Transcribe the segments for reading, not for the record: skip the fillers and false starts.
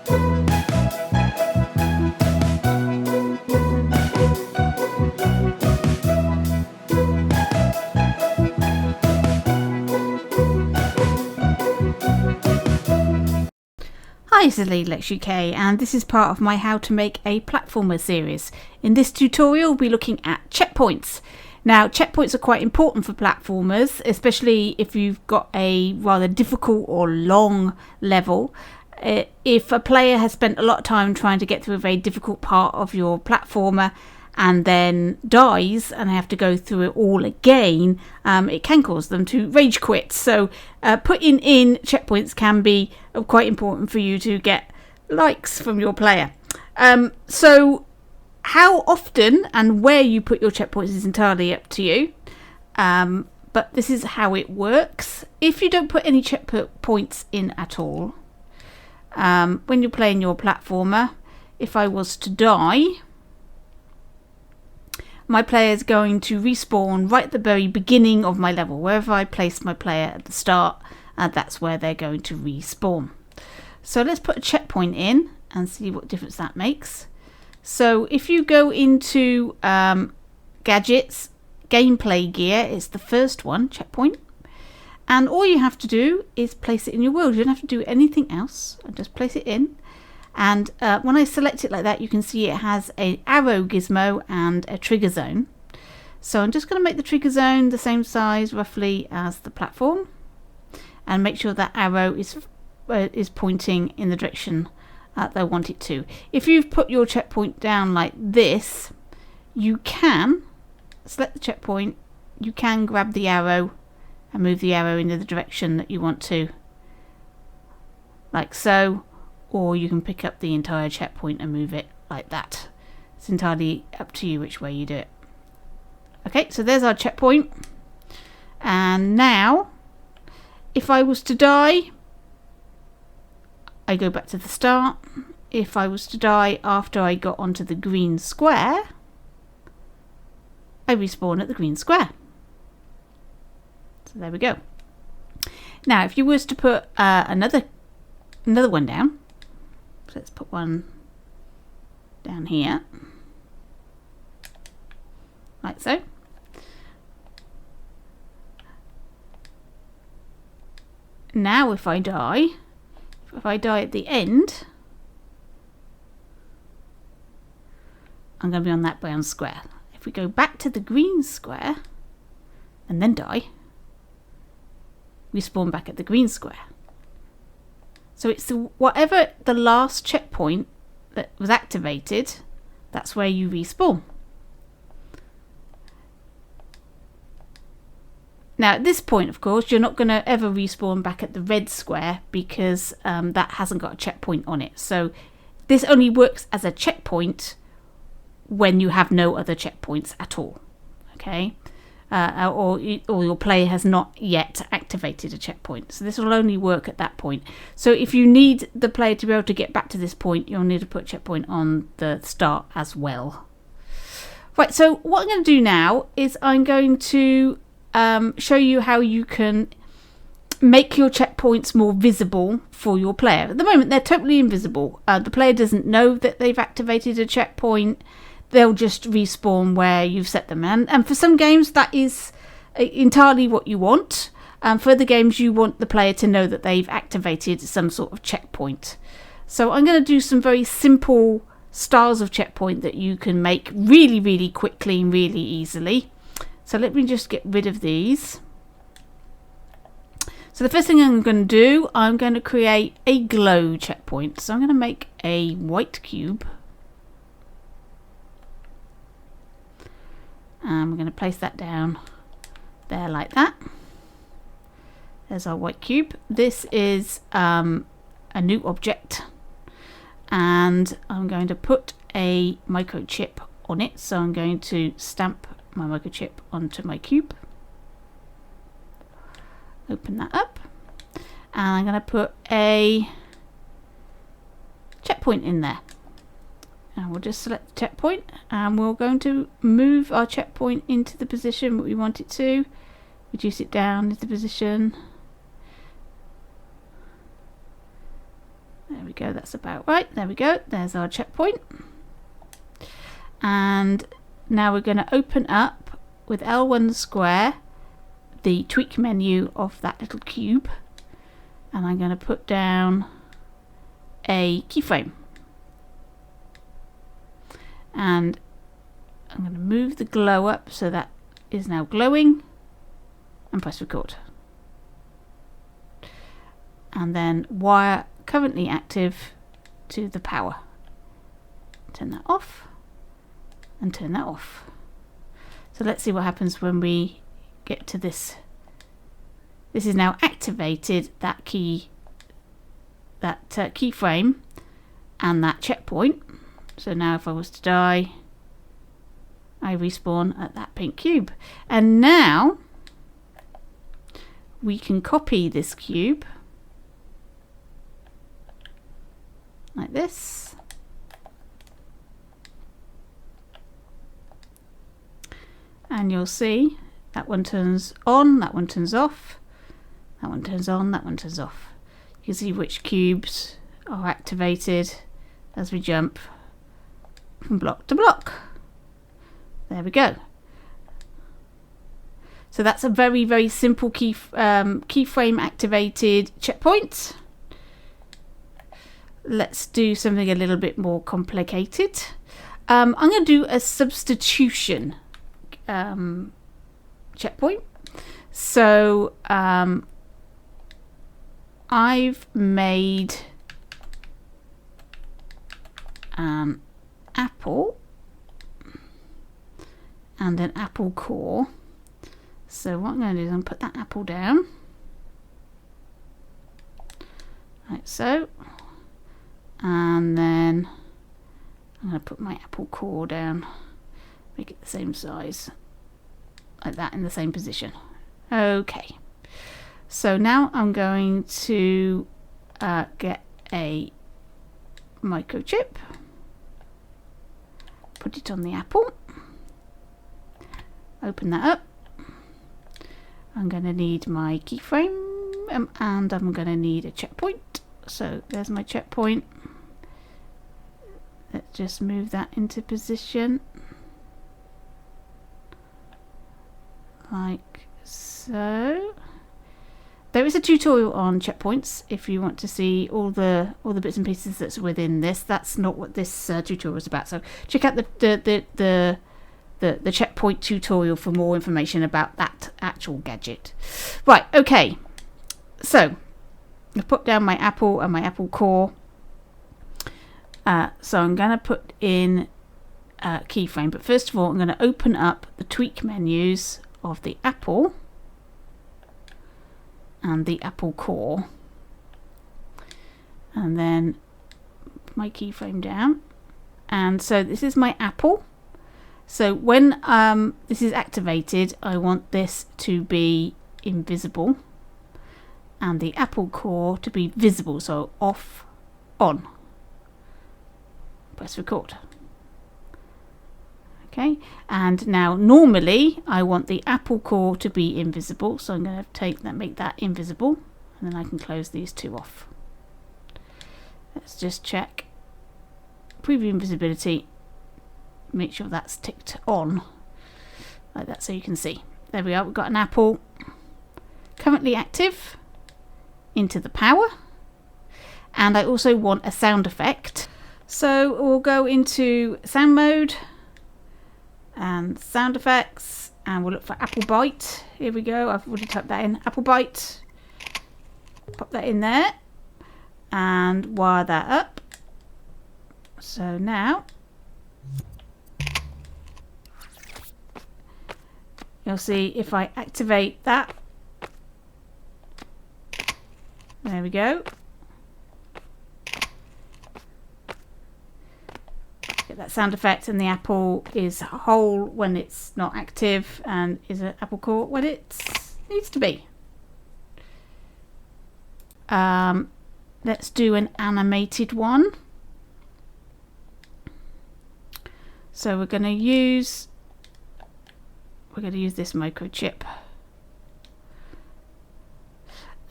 Hi, this is LadyLex UK and this is part of my How to Make a Platformer series. In this tutorial we'll be looking at checkpoints. Now checkpoints are quite important for platformers, especially if you've got a rather difficult or long level. If a player has spent a lot of time trying to get through a very difficult part of your platformer and then dies and they have to go through it all again, it can cause them to rage quit. So putting in checkpoints can be quite important for you to get likes from your player. So how often and where you put your checkpoints is entirely up to you, but this is how it works. If you don't put any checkpoints in at all, when you're playing your platformer, if I was to die, my player is going to respawn right at the very beginning of my level. Wherever I place my player at the start, that's where they're going to respawn. So let's put a checkpoint in and see what difference that makes. So if you go into gadgets, gameplay gear is the first one, checkpoint. And all you have to do is place it in your world. You don't have to do anything else. Just place it in. And when I select it like that, you can see it has an arrow gizmo and a trigger zone. So I'm just going to make the trigger zone the same size roughly as the platform, and make sure that arrow is pointing in the direction that I want it to. If you've put your checkpoint down like this, you can select the checkpoint, you can grab the arrow and move the arrow into the direction that you want to, like so. Or you can pick up the entire checkpoint and move it like that. It's entirely up to you which way you do it. Okay, so there's our checkpoint. And now, if I was to die, I go back to the start. If I was to die after I got onto the green square, I respawn at the green square. So there we go. Now, if you was to put another one down, let's put one down here, like so. Now if I die at the end, I'm going to be on that brown square. If we go back to the green square and then die, we spawn back at the green square. So it's whatever the last checkpoint that was activated, that's where you respawn. Now at this point, of course, you're not going to ever respawn back at the red square because that hasn't got a checkpoint on it. So this only works as a checkpoint when you have no other checkpoints at all. Okay? Or your player has not yet activated a checkpoint. So this will only work at that point. So if you need the player to be able to get back to this point, you'll need to put a checkpoint on the start as well. Right, so what I'm going to do now is I'm going to show you how you can make your checkpoints more visible for your player. At the moment, they're totally invisible. The player doesn't know that they've activated a checkpoint. They'll just respawn where you've set them. And for some games, that is entirely what you want. For other games, you want the player to know that they've activated some sort of checkpoint. So I'm going to do some very simple styles of checkpoint that you can make really, really quickly and really easily. So let me just get rid of these. So the first thing I'm going to do, I'm going to create a glow checkpoint. So I'm going to make a white cube. And we're going to place that down there like that. There's our white cube. This is a new object. And I'm going to put a microchip on it. So I'm going to stamp my microchip onto my cube. Open that up. And I'm going to put a checkpoint in there. And we'll just select the checkpoint and we're going to move our checkpoint into the position that we want it to. Reduce it down into position. There There we go, that's about right. There we go, there's our checkpoint. And now we're going to open up with L1 square the tweak menu of that little cube, and I'm going to put down a keyframe, and I'm going to move the glow up so that is now glowing, and press record. And then wire currently active to the power. Turn that off and turn that off. So let's see what happens when we get to this. This is now activated that keyframe and that checkpoint. So now if I was to die, I respawn at that pink cube. And now we can copy this cube like this. And you'll see that one turns on, that one turns off, that one turns on, that one turns off. You can see which cubes are activated as we jump from block to block. There we go. So that's a very, very simple keyframe activated checkpoint. Let's do something a little bit more complicated. I'm going to do a substitution checkpoint. So I've made an apple and an apple core. So what I'm going to do is I'm going to put that apple down like so, and then I'm going to put my apple core down, make it the same size like that, in the same position. Okay, so now I'm going to get a microchip, put it on the apple, open that up. I'm going to need my keyframe and I'm going to need a checkpoint. So there's my checkpoint. Let's just move that into position like so. There is a tutorial on checkpoints if you want to see all the bits and pieces that's within this. That's not what this tutorial is about. So check out the checkpoint tutorial for more information about that actual gadget. Right, okay. So I put down my apple and my apple core. So I'm going to put in a keyframe, but first of all I'm going to open up the tweak menus of the apple and the apple core, and then put my keyframe down. And so this is my apple. So when this is activated, I want this to be invisible and the apple core to be visible, so off, on. Press record. Okay, and now normally I want the apple core to be invisible, so I'm going to make that invisible, and then I can close these two off. Let's just check preview invisibility, make sure that's ticked on like that so you can see. There we are, we've got an apple currently active into the power, and I also want a sound effect. So we'll go into sound mode and sound effects, and we'll look for apple bite. Here we go, I've already typed that in, apple bite. Pop that in there and wire that up. So now you'll see if I activate that, there we go. Get that sound effect, and the apple is whole when it's not active and is an apple core when it needs to be. Let's do an animated one. So we're going to use this microchip,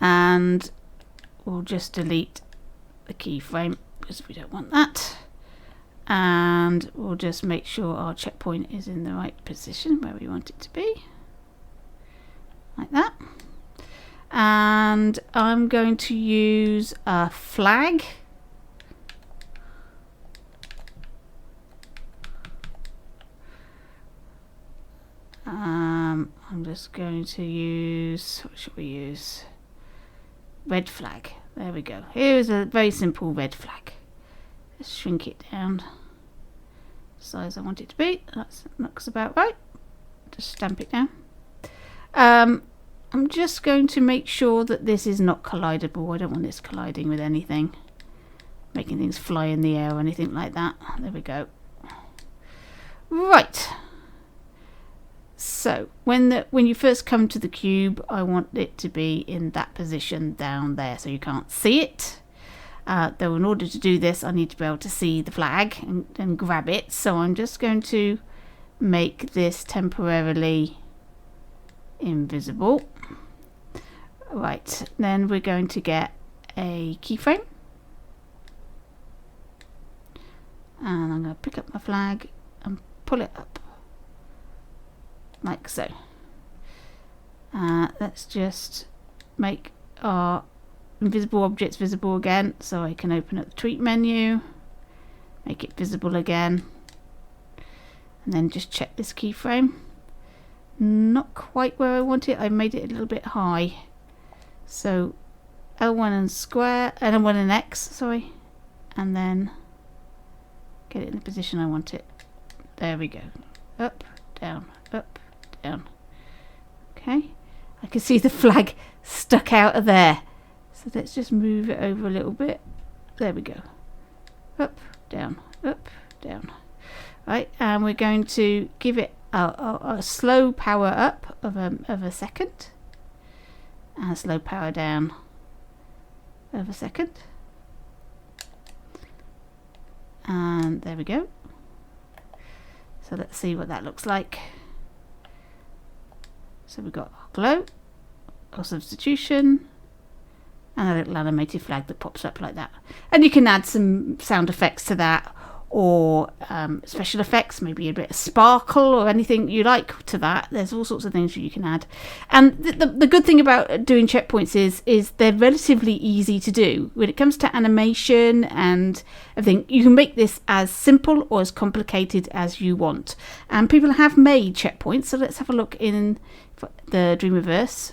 and we'll just delete the keyframe because we don't want that. And we'll just make sure our checkpoint is in the right position where we want it to be. Like that. And I'm going to use a flag. I'm just going to use, what should we use? Red flag. There we go. Here is a very simple red flag. Let's shrink it down. Size I want it to be. That looks about right. Just stamp it down. I'm just going to make sure that this is not collidable. I don't want this colliding with anything, making things fly in the air or anything like that. There we go. Right. So when you first come to the cube, I want it to be in that position down there, so you can't see it. Though in order to do this, I need to be able to see the flag and grab it. So I'm just going to make this temporarily invisible. Right, then we're going to get a keyframe. And I'm going to pick up my flag and pull it up. Like so. Let's just make our invisible objects visible again, so I can open up the tweak menu, make it visible again, and then just check this keyframe. Not quite where I want it. I made it a little bit high, so L1 and square, L1 and X, sorry, and then get it in the position I want it. There we go. Up, down, up, down. Okay, I can see the flag stuck out of there. So let's just move it over a little bit. There we go. Up, down, up, down. Right, and we're going to give it a slow power up of a second. And a slow power down of a second. And there we go. So let's see what that looks like. So we've got our glow, our substitution, and a little animated flag that pops up like that. And you can add some sound effects to that, or special effects, maybe a bit of sparkle or anything you like to that. There's all sorts of things you can add. And the good thing about doing checkpoints is they're relatively easy to do. When it comes to animation and everything, you can make this as simple or as complicated as you want. And people have made checkpoints, so let's have a look in the Dreamiverse.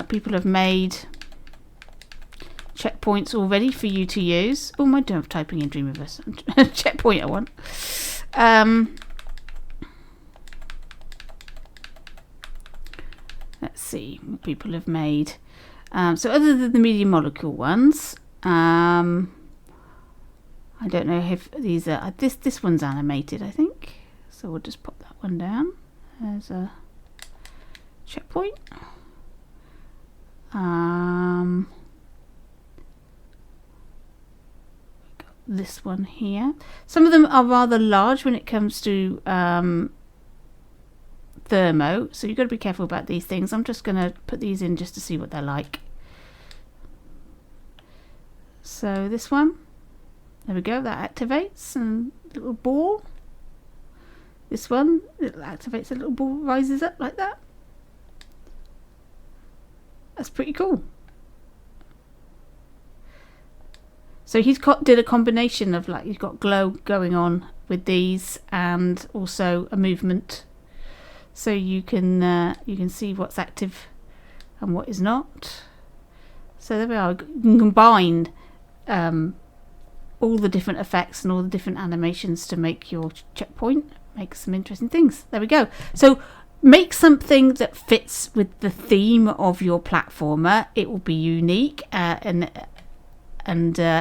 People have made checkpoints already for you to use. Oh, my don't typing in Dreamiverse. Checkpoint I want. Let's see what people have made. So other than the media molecule ones, I don't know if these are this one's animated, I think. So we'll just pop that one down. There's a checkpoint. This one here. Some of them are rather large when it comes to thermo, so you've got to be careful about these things. I'm just going to put these in just to see what they're like. So this one, there we go, that activates and a little ball. This one, it activates, a little ball rises up like that. That's pretty cool. So did a combination of, like, you've got glow going on with these and also a movement, so you can see what's active and what is not. So there we are. You can combine all the different effects and all the different animations to make your checkpoint make some interesting things. There we go. So make something that fits with the theme of your platformer. It will be unique and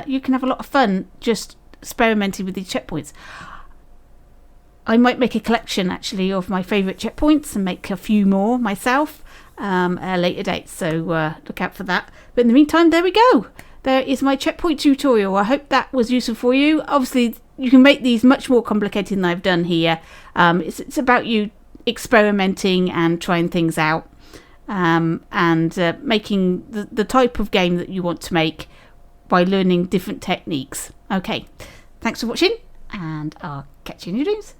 you can have a lot of fun just experimenting with these checkpoints. I might make a collection actually of my favourite checkpoints and make a few more myself at a later date, so look out for that. But in the meantime, there we go. There is my checkpoint tutorial. I hope that was useful for you. Obviously, you can make these much more complicated than I've done here. It's about you experimenting and trying things out, and making the type of game that you want to make by learning different techniques. Okay, thanks for watching, and I'll catch you in your dreams.